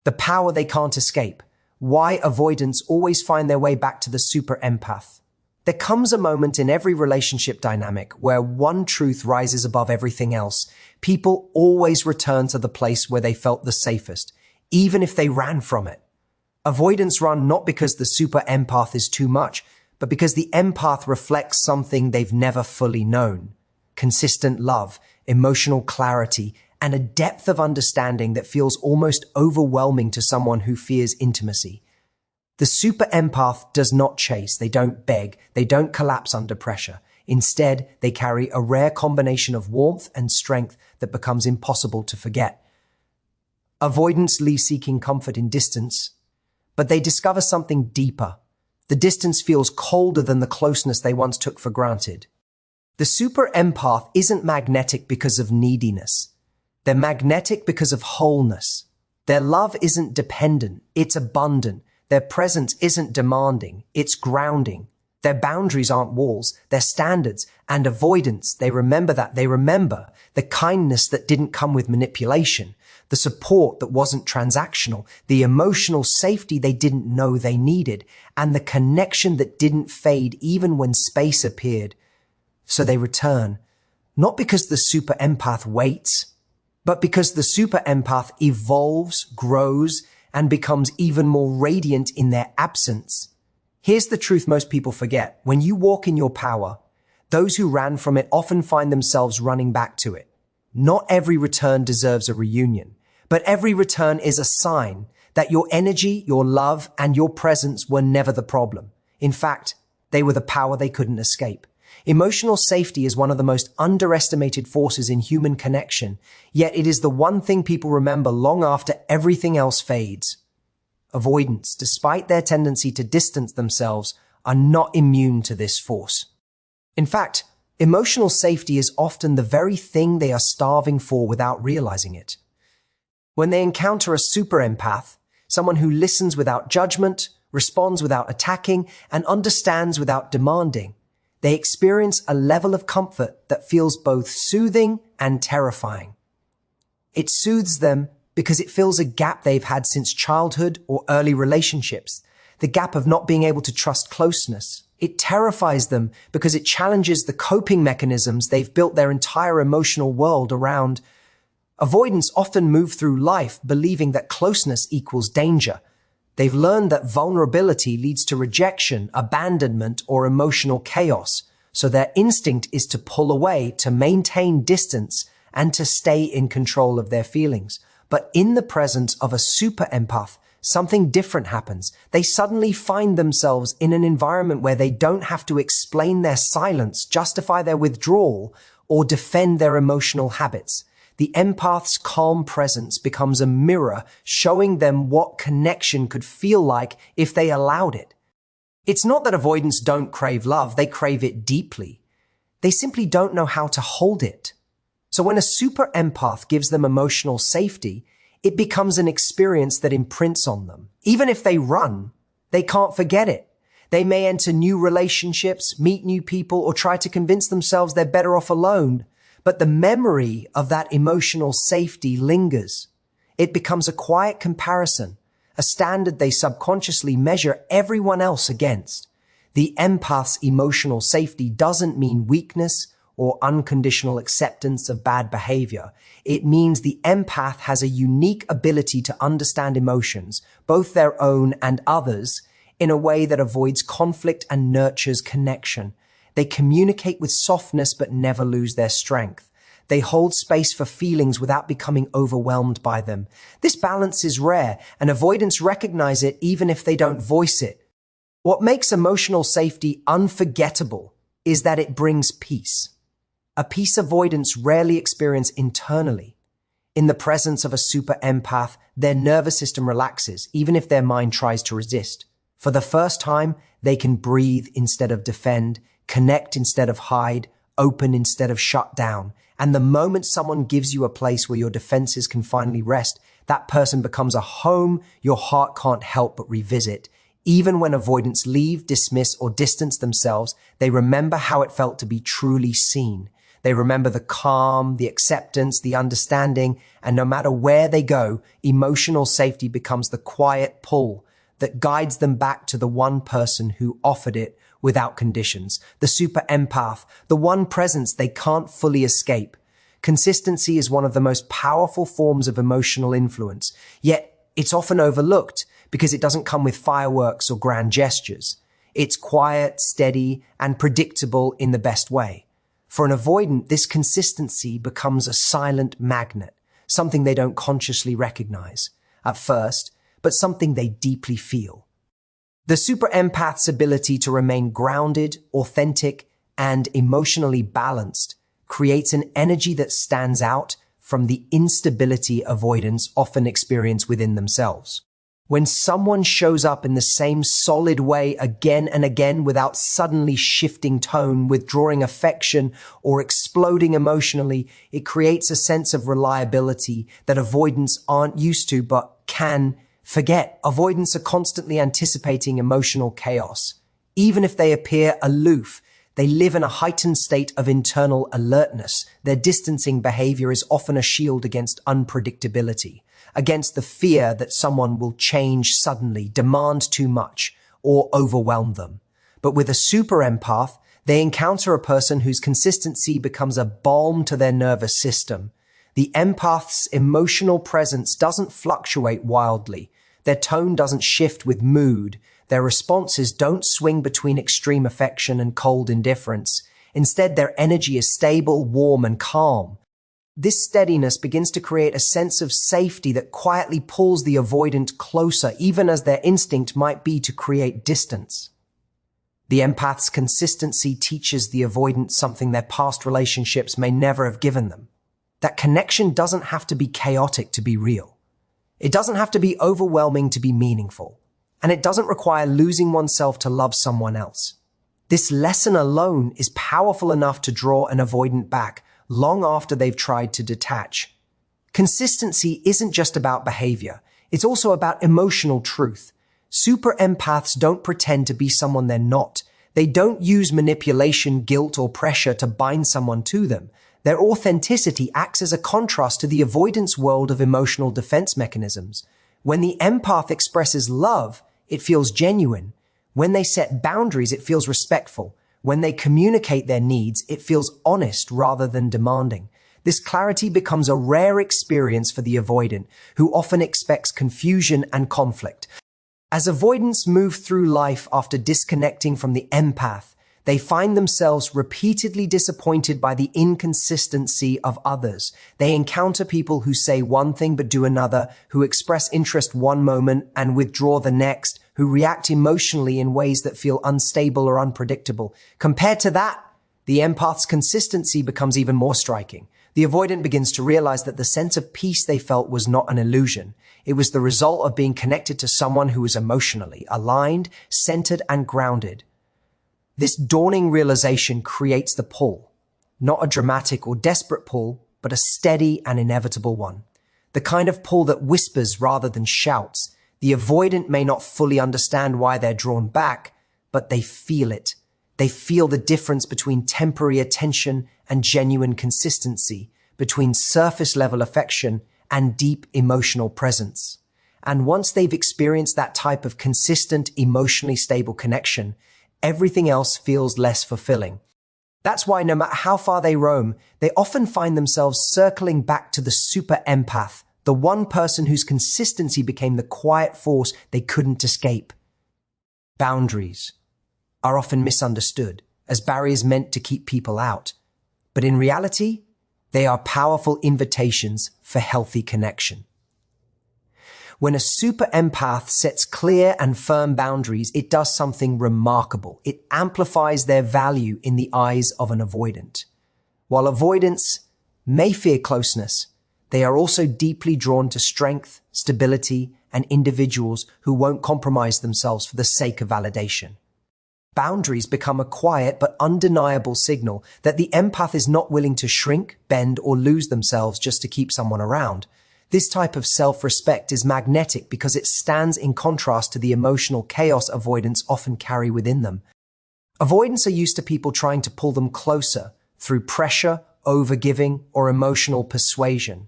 The power they can't escape. Why avoidants always find their way back to the super empath. There comes a moment in every relationship dynamic where one truth rises above everything else. People always return to the place where they felt the safest, even if they ran from it. Avoidants run not because the super empath is too much, but because the empath reflects something they've never fully known. Consistent love, emotional clarity, and a depth of understanding that feels almost overwhelming to someone who fears intimacy. The super empath does not chase, they don't beg, they don't collapse under pressure. Instead, they carry a rare combination of warmth and strength that becomes impossible to forget. Avoidants leave seeking comfort in distance, but they discover something deeper. The distance feels colder than the closeness they once took for granted. The super empath isn't magnetic because of neediness. They're magnetic because of wholeness. Their love isn't dependent, it's abundant. Their presence isn't demanding, it's grounding. Their boundaries aren't walls, they're standards. And avoidance, they remember the kindness that didn't come with manipulation, the support that wasn't transactional, the emotional safety they didn't know they needed, and the connection that didn't fade even when space appeared. So they return, not because the super empath waits, but because the super empath evolves, grows, and becomes even more radiant in their absence. Here's the truth most people forget. When you walk in your power, those who ran from it often find themselves running back to it. Not every return deserves a reunion, but every return is a sign that your energy, your love, and your presence were never the problem. In fact, they were the power they couldn't escape. Emotional safety is one of the most underestimated forces in human connection, yet it is the one thing people remember long after everything else fades. Avoidants, despite their tendency to distance themselves, are not immune to this force. In fact, emotional safety is often the very thing they are starving for without realizing it. When they encounter a super empath, someone who listens without judgment, responds without attacking, and understands without demanding, they experience a level of comfort that feels both soothing and terrifying. It soothes them because it fills a gap they've had since childhood or early relationships, the gap of not being able to trust closeness. It terrifies them because it challenges the coping mechanisms they've built their entire emotional world around. Avoidants often move through life believing that closeness equals danger. They've learned that vulnerability leads to rejection, abandonment, or emotional chaos, so their instinct is to pull away, to maintain distance, and to stay in control of their feelings. But in the presence of a super empath, something different happens. They suddenly find themselves in an environment where they don't have to explain their silence, justify their withdrawal, or defend their emotional habits. The empath's calm presence becomes a mirror showing them what connection could feel like if they allowed it. It's not that avoidants don't crave love, they crave it deeply. They simply don't know how to hold it. So when a super empath gives them emotional safety, it becomes an experience that imprints on them. Even if they run, they can't forget it. They may enter new relationships, meet new people, or try to convince themselves they're better off alone. But the memory of that emotional safety lingers. It becomes a quiet comparison, a standard they subconsciously measure everyone else against. The empath's emotional safety doesn't mean weakness or unconditional acceptance of bad behavior. It means the empath has a unique ability to understand emotions, both their own and others, in a way that avoids conflict and nurtures connection. They communicate with softness but never lose their strength. They hold space for feelings without becoming overwhelmed by them. This balance is rare, and avoidants recognize it even if they don't voice it. What makes emotional safety unforgettable is that it brings peace. A peace avoidants rarely experience internally. In the presence of a super empath, their nervous system relaxes, even if their mind tries to resist. For the first time, they can breathe instead of defend, connect instead of hide, open instead of shut down. And the moment someone gives you a place where your defenses can finally rest, that person becomes a home your heart can't help but revisit. Even when avoidants leave, dismiss, or distance themselves, they remember how it felt to be truly seen. They remember the calm, the acceptance, the understanding, and no matter where they go, emotional safety becomes the quiet pull that guides them back to the one person who offered it without conditions, the super empath, the one presence they can't fully escape. Consistency is one of the most powerful forms of emotional influence, yet it's often overlooked because it doesn't come with fireworks or grand gestures. It's quiet, steady, and predictable in the best way. For an avoidant, this consistency becomes a silent magnet, something they don't consciously recognize at first, but something they deeply feel. The super empath's ability to remain grounded, authentic, and emotionally balanced creates an energy that stands out from the instability avoidants often experience within themselves. When someone shows up in the same solid way again and again without suddenly shifting tone, withdrawing affection, or exploding emotionally, it creates a sense of reliability that avoidants aren't used to but can forget. Avoidants are constantly anticipating emotional chaos. Even if they appear aloof, they live in a heightened state of internal alertness. Their distancing behavior is often a shield against unpredictability, against the fear that someone will change suddenly, demand too much, or overwhelm them. But with a super empath, they encounter a person whose consistency becomes a balm to their nervous system. The empath's emotional presence doesn't fluctuate wildly. Their tone doesn't shift with mood. Their responses don't swing between extreme affection and cold indifference. Instead, their energy is stable, warm, and calm. This steadiness begins to create a sense of safety that quietly pulls the avoidant closer, even as their instinct might be to create distance. The empath's consistency teaches the avoidant something their past relationships may never have given them. That connection doesn't have to be chaotic to be real. It doesn't have to be overwhelming to be meaningful. And it doesn't require losing oneself to love someone else. This lesson alone is powerful enough to draw an avoidant back long after they've tried to detach. Consistency isn't just about behavior. It's also about emotional truth. Super empaths don't pretend to be someone they're not. They don't use manipulation, guilt, or pressure to bind someone to them. Their authenticity acts as a contrast to the avoidance world of emotional defense mechanisms. When the empath expresses love, it feels genuine. When they set boundaries, it feels respectful. When they communicate their needs, it feels honest rather than demanding. This clarity becomes a rare experience for the avoidant, who often expects confusion and conflict. As avoidants move through life after disconnecting from the empath, they find themselves repeatedly disappointed by the inconsistency of others. They encounter people who say one thing but do another, who express interest one moment and withdraw the next, who react emotionally in ways that feel unstable or unpredictable. Compared to that, the empath's consistency becomes even more striking. The avoidant begins to realize that the sense of peace they felt was not an illusion. It was the result of being connected to someone who was emotionally aligned, centered, and grounded. This dawning realization creates the pull, not a dramatic or desperate pull, but a steady and inevitable one. The kind of pull that whispers rather than shouts. The avoidant may not fully understand why they're drawn back, but they feel it. They feel the difference between temporary attention and genuine consistency, between surface-level affection and deep emotional presence. And once they've experienced that type of consistent, emotionally stable connection, everything else feels less fulfilling. That's why no matter how far they roam, they often find themselves circling back to the super empath, the one person whose consistency became the quiet force they couldn't escape. Boundaries are often misunderstood as barriers meant to keep people out. But in reality, they are powerful invitations for healthy connection. When a super empath sets clear and firm boundaries, it does something remarkable. It amplifies their value in the eyes of an avoidant. While avoidants may fear closeness, they are also deeply drawn to strength, stability, and individuals who won't compromise themselves for the sake of validation. Boundaries become a quiet but undeniable signal that the empath is not willing to shrink, bend, or lose themselves just to keep someone around. This type of self-respect is magnetic because it stands in contrast to the emotional chaos avoidants often carry within them. Avoidants are used to people trying to pull them closer through pressure overgiving, or emotional persuasion.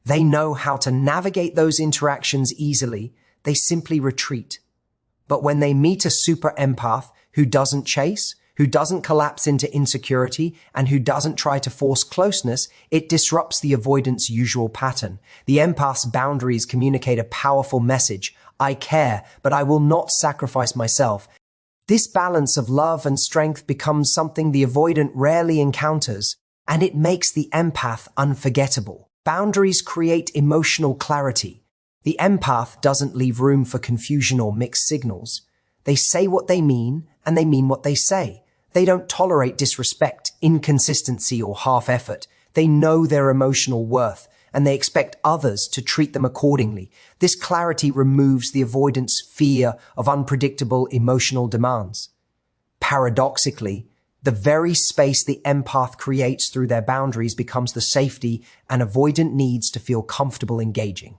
They know how to navigate those interactions easily. They simply retreat. But when they meet a super empath who doesn't chase, who doesn't collapse into insecurity, and who doesn't try to force closeness, it disrupts the avoidant's usual pattern. The empath's boundaries communicate a powerful message. I care, but I will not sacrifice myself. This balance of love and strength becomes something the avoidant rarely encounters, and it makes the empath unforgettable. Boundaries create emotional clarity. The empath doesn't leave room for confusion or mixed signals. They say what they mean, and they mean what they say. They don't tolerate disrespect, inconsistency, or half-effort. They know their emotional worth, and they expect others to treat them accordingly. This clarity removes the avoidant's fear of unpredictable emotional demands. Paradoxically, the very space the empath creates through their boundaries becomes the safety an avoidant needs to feel comfortable engaging.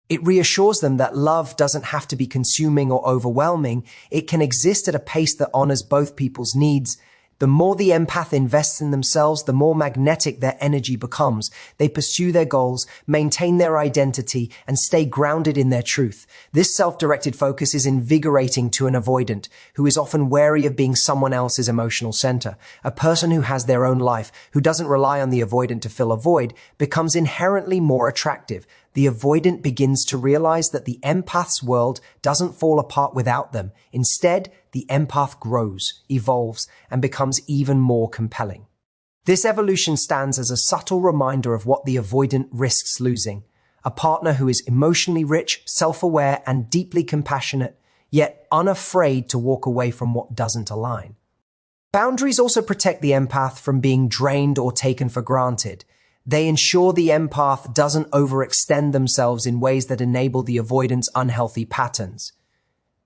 It reassures them that love doesn't have to be consuming or overwhelming. It can exist at a pace that honors both people's needs. The more the empath invests in themselves, the more magnetic their energy becomes. They pursue their goals, maintain their identity, and stay grounded in their truth. This self-directed focus is invigorating to an avoidant who is often wary of being someone else's emotional center. A person who has their own life, who doesn't rely on the avoidant to fill a void, becomes inherently more attractive. The avoidant begins to realize that the empath's world doesn't fall apart without them. Instead, the empath grows, evolves, and becomes even more compelling. This evolution stands as a subtle reminder of what the avoidant risks losing: a partner who is emotionally rich, self-aware, and deeply compassionate, yet unafraid to walk away from what doesn't align. Boundaries also protect the empath from being drained or taken for granted. They ensure the empath doesn't overextend themselves in ways that enable the avoidant's unhealthy patterns.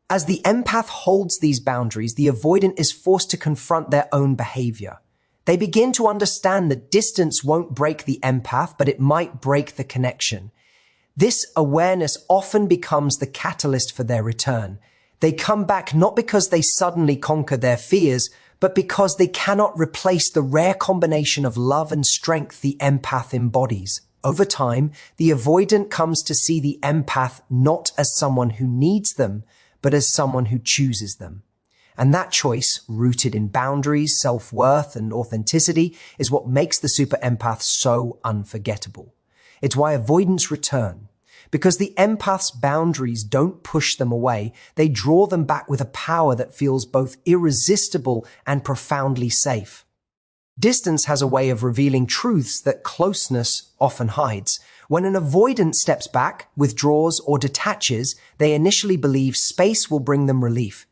As the empath holds these boundaries, the avoidant is forced to confront their own behavior. They begin to understand that distance won't break the empath, but it might break the connection. This awareness often becomes the catalyst for their return. They come back not because they suddenly conquer their fears, but because they cannot replace the rare combination of love and strength the empath embodies. Over time, the avoidant comes to see the empath not as someone who needs them, but as someone who chooses them. And that choice, rooted in boundaries, self-worth, and authenticity, is what makes the super empath so unforgettable. It's why avoidants return. Because the empath's boundaries don't push them away, they draw them back with a power that feels both irresistible and profoundly safe. Distance has a way of revealing truths that closeness often hides. When an avoidant steps back, withdraws, or detaches, they initially believe space will bring them relief.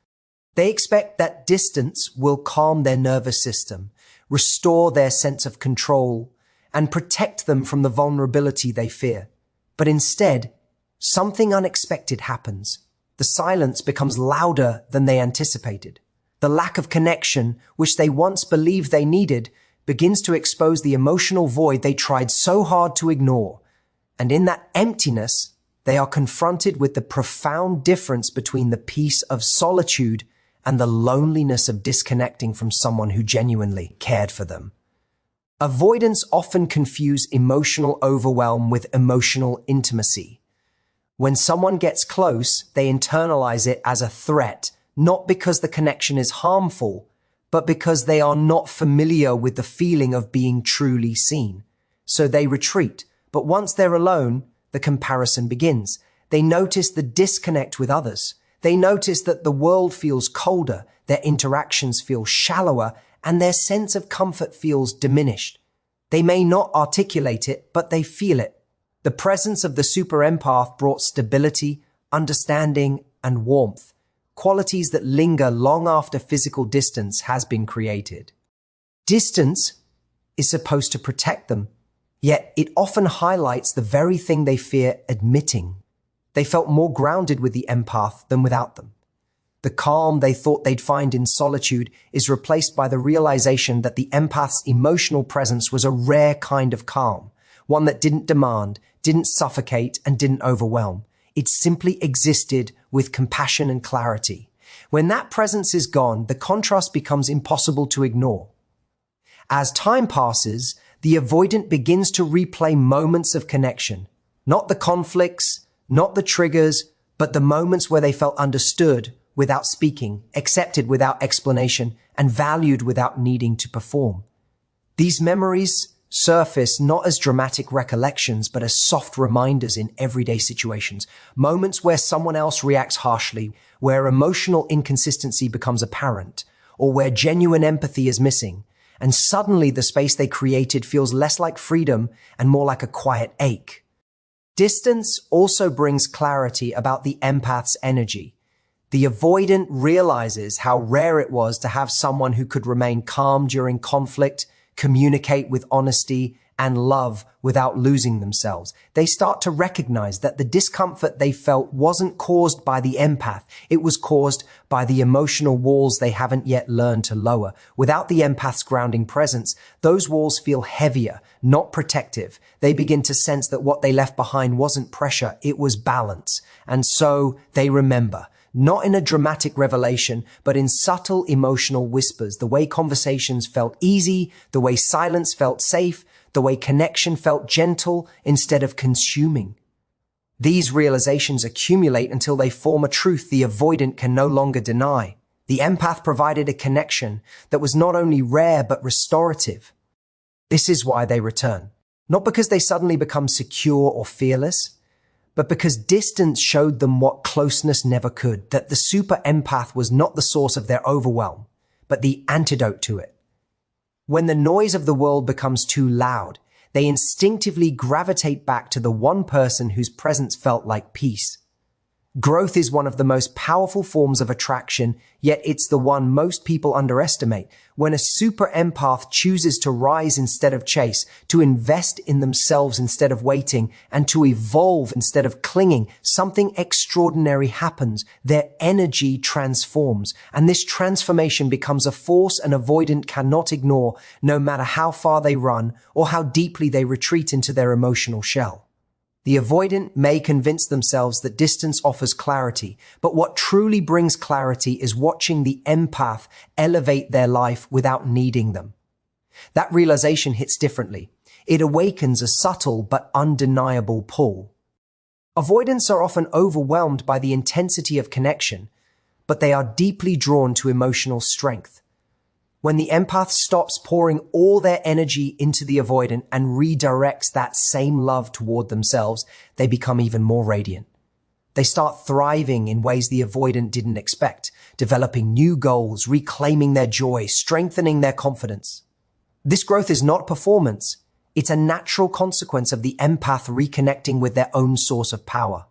They expect that distance will calm their nervous system, restore their sense of control, and protect them from the vulnerability they fear. But instead, something unexpected happens. The silence becomes louder than they anticipated. The lack of connection, which they once believed they needed, begins to expose the emotional void they tried so hard to ignore. And in that emptiness, they are confronted with the profound difference between the peace of solitude and the loneliness of disconnecting from someone who genuinely cared for them. Avoidants often confuse emotional overwhelm with emotional intimacy. When someone gets close, they internalize it as a threat, not because the connection is harmful, but because they are not familiar with the feeling of being truly seen. So they retreat. But once they're alone, the comparison begins. They notice the disconnect with others. They notice that the world feels colder, their interactions feel shallower, and their sense of comfort feels diminished. They may not articulate it, but they feel it. The presence of the super empath brought stability, understanding, and warmth, qualities that linger long after physical distance has been created. Distance is supposed to protect them, yet it often highlights the very thing they fear admitting. They felt more grounded with the empath than without them. The calm they thought they'd find in solitude is replaced by the realization that the empath's emotional presence was a rare kind of calm, one that didn't demand, didn't suffocate, and didn't overwhelm. It simply existed with compassion and clarity. When that presence is gone, the contrast becomes impossible to ignore. As time passes, the avoidant begins to replay moments of connection. Not the conflicts, not the triggers, but the moments where they felt understood without speaking, accepted without explanation, and valued without needing to perform. These memories surface not as dramatic recollections, but as soft reminders in everyday situations. Moments where someone else reacts harshly, where emotional inconsistency becomes apparent, or where genuine empathy is missing. And suddenly the space they created feels less like freedom and more like a quiet ache. Distance also brings clarity about the empath's energy. The avoidant realizes how rare it was to have someone who could remain calm during conflict, communicate with honesty, and love without losing themselves. They start to recognize that the discomfort they felt wasn't caused by the empath. It was caused by the emotional walls they haven't yet learned to lower. Without the empath's grounding presence, those walls feel heavier, not protective. They begin to sense that what they left behind wasn't pressure, it was balance. And so they remember. Not in a dramatic revelation, but in subtle emotional whispers, the way conversations felt easy, the way silence felt safe, the way connection felt gentle instead of consuming. These realizations accumulate until they form a truth the avoidant can no longer deny. The empath provided a connection that was not only rare but restorative. This is why they return. Not because they suddenly become secure or fearless, but because distance showed them what closeness never could, that the super empath was not the source of their overwhelm, but the antidote to it. When the noise of the world becomes too loud, they instinctively gravitate back to the one person whose presence felt like peace. Growth is one of the most powerful forms of attraction, yet it's the one most people underestimate. When a super empath chooses to rise instead of chase, to invest in themselves instead of waiting, and to evolve instead of clinging, something extraordinary happens. Their energy transforms, and this transformation becomes a force an avoidant cannot ignore, no matter how far they run or how deeply they retreat into their emotional shell. The avoidant may convince themselves that distance offers clarity, but what truly brings clarity is watching the empath elevate their life without needing them. That realization hits differently. It awakens a subtle but undeniable pull. Avoidants are often overwhelmed by the intensity of connection, but they are deeply drawn to emotional strength. When the empath stops pouring all their energy into the avoidant and redirects that same love toward themselves, they become even more radiant. They start thriving in ways the avoidant didn't expect, developing new goals, reclaiming their joy, strengthening their confidence. This growth is not performance. It's a natural consequence of the empath reconnecting with their own source of power.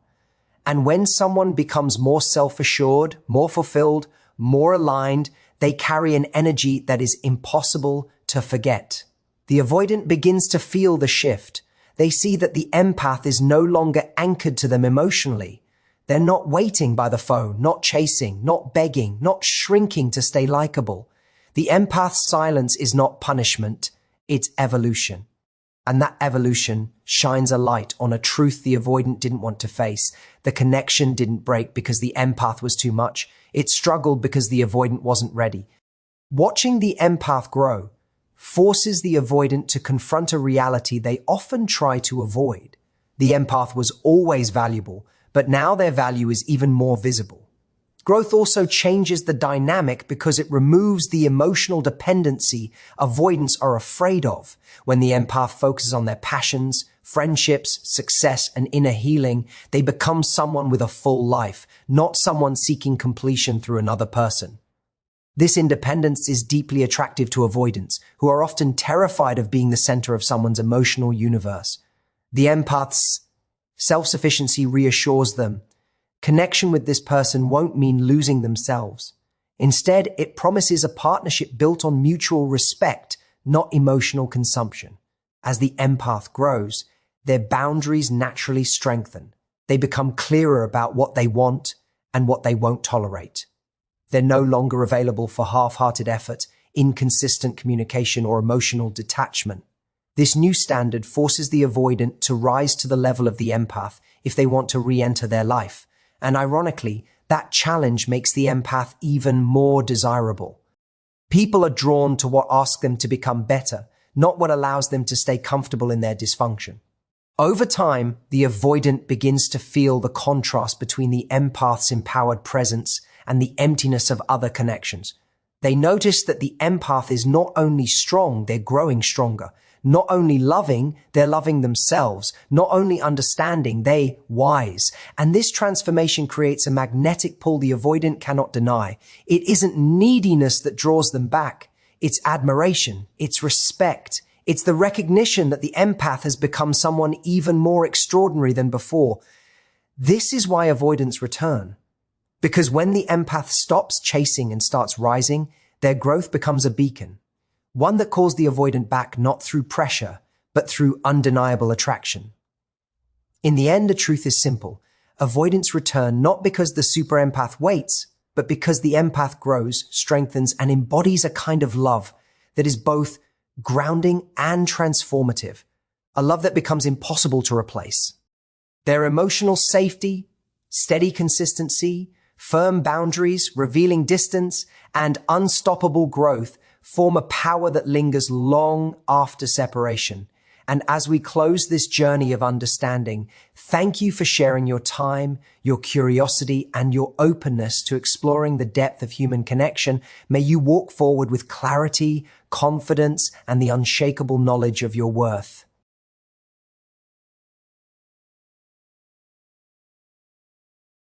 And when someone becomes more self-assured, more fulfilled, more aligned, they carry an energy that is impossible to forget. The avoidant begins to feel the shift. They see that the empath is no longer anchored to them emotionally. They're not waiting by the phone, not chasing, not begging, not shrinking to stay likable. The empath's silence is not punishment, it's evolution. And that evolution shines a light on a truth the avoidant didn't want to face. The connection didn't break because the empath was too much. It struggled because the avoidant wasn't ready. Watching the empath grow forces the avoidant to confront a reality they often try to avoid. The empath was always valuable, but now their value is even more visible. Growth also changes the dynamic because it removes the emotional dependency avoidants are afraid of. When the empath focuses on their passions, friendships, success, and inner healing, they become someone with a full life, not someone seeking completion through another person. This independence is deeply attractive to avoidants, who are often terrified of being the center of someone's emotional universe. The empath's self-sufficiency reassures them. Connection with this person won't mean losing themselves. Instead, it promises a partnership built on mutual respect, not emotional consumption. As the empath grows, their boundaries naturally strengthen. They become clearer about what they want and what they won't tolerate. They're no longer available for half-hearted effort, inconsistent communication, or emotional detachment. This new standard forces the avoidant to rise to the level of the empath if they want to re-enter their life. And ironically, that challenge makes the empath even more desirable. People are drawn to what asks them to become better, not what allows them to stay comfortable in their dysfunction. Over time, the avoidant begins to feel the contrast between the empath's empowered presence and the emptiness of other connections. They notice that the empath is not only strong, they're growing stronger. Not only loving, they're loving themselves. Not only understanding, they wise. And this transformation creates a magnetic pull the avoidant cannot deny. It isn't neediness that draws them back. It's admiration. It's respect. It's the recognition that the empath has become someone even more extraordinary than before. This is why avoidants return. Because when the empath stops chasing and starts rising, their growth becomes a beacon. One that calls the avoidant back not through pressure, but through undeniable attraction. In the end, the truth is simple. Avoidants return not because the super empath waits, but because the empath grows, strengthens, and embodies a kind of love that is both grounding and transformative. A love that becomes impossible to replace. Their emotional safety, steady consistency, firm boundaries, revealing distance, and unstoppable growth form a power that lingers long after separation. And as we close this journey of understanding, thank you for sharing your time, your curiosity, and your openness to exploring the depth of human connection. May you walk forward with clarity, confidence, and the unshakable knowledge of your worth.